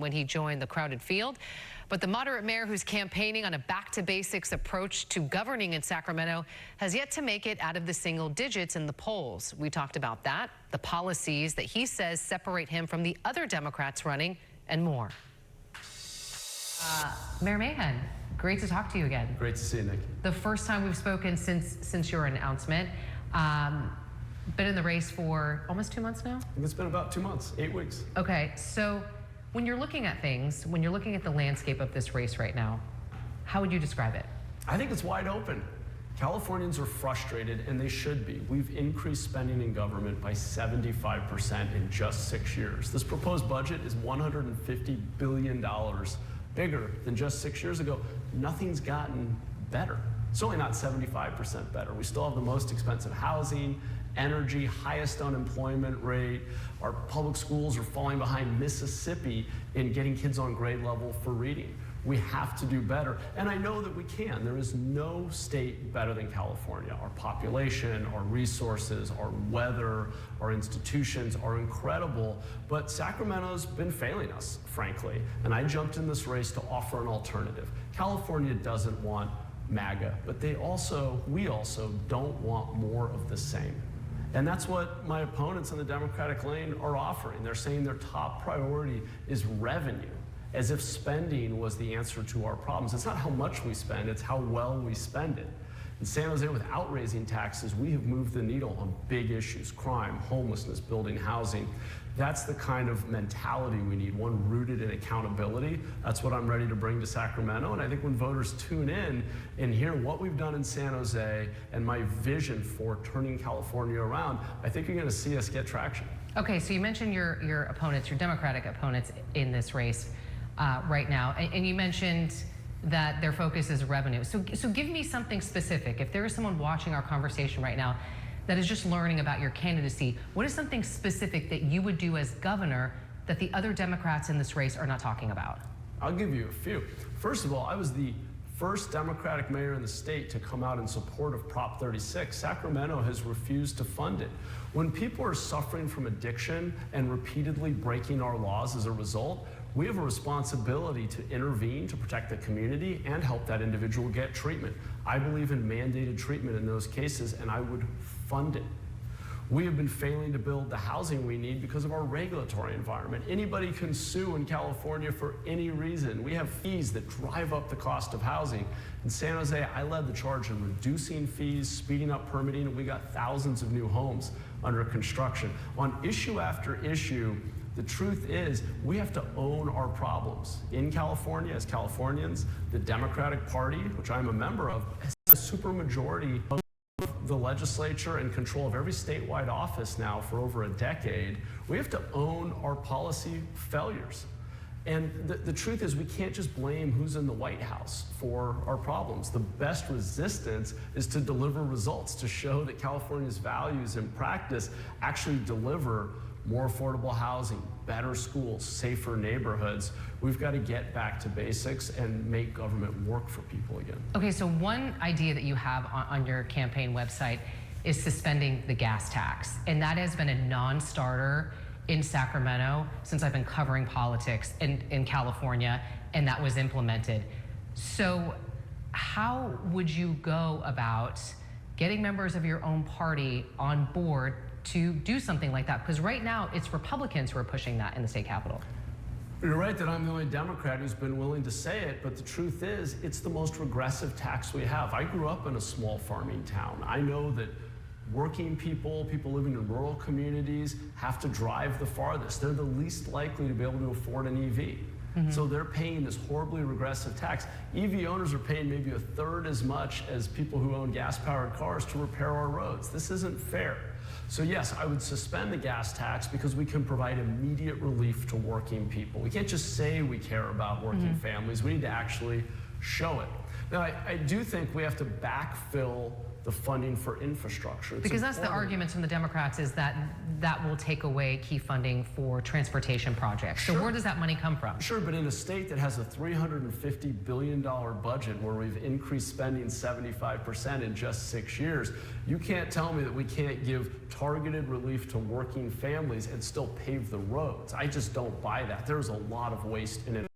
when he joined the crowded field. But the moderate mayor who's campaigning on a back-to-basics approach to governing in Sacramento has yet to make it out of the single digits in the polls. We talked about that, the policies that he says separate him from the other Democrats running, and more. Mayor Mahan, great to talk to you again. Great to see you, Nikki. The first time we've spoken since your announcement. Been in the race for almost 2 months now? I think it's been about 2 months, 8 weeks. Okay, so when you're looking at things, when you're looking at the landscape of this race right now, how would you describe it? I think it's wide open. Californians are frustrated, and they should be. We've increased spending in government by 75% in just 6 years. This proposed budget is $150 billion bigger than just 6 years ago. Nothing's gotten better. It's only not 75% better. We still have the most expensive housing, energy, highest unemployment rate. Our public schools are falling behind Mississippi in getting kids on grade level for reading. We have to do better, and I know that we can. There is no state better than California. Our population, our resources, our weather, our institutions are incredible, but Sacramento's been failing us, frankly, and I jumped in this race to offer an alternative. California doesn't want MAGA, but we also don't want more of the same. And that's what my opponents in the Democratic lane are offering. They're saying their top priority is revenue, as if spending was the answer to our problems. It's not how much we spend, it's how well we spend it. In San Jose, without raising taxes, we have moved the needle on big issues: crime, homelessness, building housing. That's the kind of mentality we need, one rooted in accountability. That's what I'm ready to bring to Sacramento. And I think when voters tune in and hear what we've done in San Jose and my vision for turning California around, I think you're going to see us get traction. Okay, so you mentioned your opponents, your Democratic opponents in this race right now, and you mentioned that their focus is revenue. So give me something specific. If there is someone watching our conversation right now that is just learning about your candidacy, what is something specific that you would do as governor that the other Democrats in this race are not talking about? I'll give you a few. First of all, I was the first Democratic mayor in the state to come out in support of Prop 36. Sacramento has refused to fund it. When people are suffering from addiction and repeatedly breaking our laws as a result, we have a responsibility to intervene to protect the community and help that individual get treatment. I believe in mandated treatment in those cases, and I would fund it. We have been failing to build the housing we need because of our regulatory environment. Anybody can sue in California for any reason. We have fees that drive up the cost of housing. In San Jose, I led the charge in reducing fees, speeding up permitting, and we got thousands of new homes under construction. On issue after issue, the truth is, we have to own our problems. In California, as Californians, the Democratic Party, which I'm a member of, has a supermajority of the legislature and control of every statewide office now for over a decade. We have to own our policy failures. And the truth is, we can't just blame who's in the White House for our problems. The best resistance is to deliver results, to show that California's values in practice actually deliver more affordable housing, better schools, safer neighborhoods. We've got to get back to basics and make government work for people again. Okay, so one idea that you have on your campaign website is suspending the gas tax. And that has been a non-starter in Sacramento since I've been covering politics in California, and that was implemented. So how would you go about getting members of your own party on board to do something like that? Because right now it's Republicans who are pushing that in the state capitol. You're right that I'm the only Democrat who's been willing to say it, but the truth is, it's the most regressive tax we have. I grew up in a small farming town. I know that working people living in rural communities have to drive the farthest. They're the least likely to be able to afford an EV. So they're paying this horribly regressive tax. EV owners are paying maybe 1/3 as much as people who own gas-powered cars to repair our roads. This isn't fair. So yes, I would suspend the gas tax because we can provide immediate relief to working people. We can't just say we care about working families. We need to actually show it. Now, I do think we have to backfill the funding for infrastructure. It's Because that's the important. argument from the Democrats, is that that will take away key funding for transportation projects. So Sure. where does that money come from? Sure, but in a state that has a $350 billion budget where we've increased spending 75% in just 6 years, you can't tell me that we can't give targeted relief to working families and still pave the roads. I just don't buy that. There's a lot of waste in it.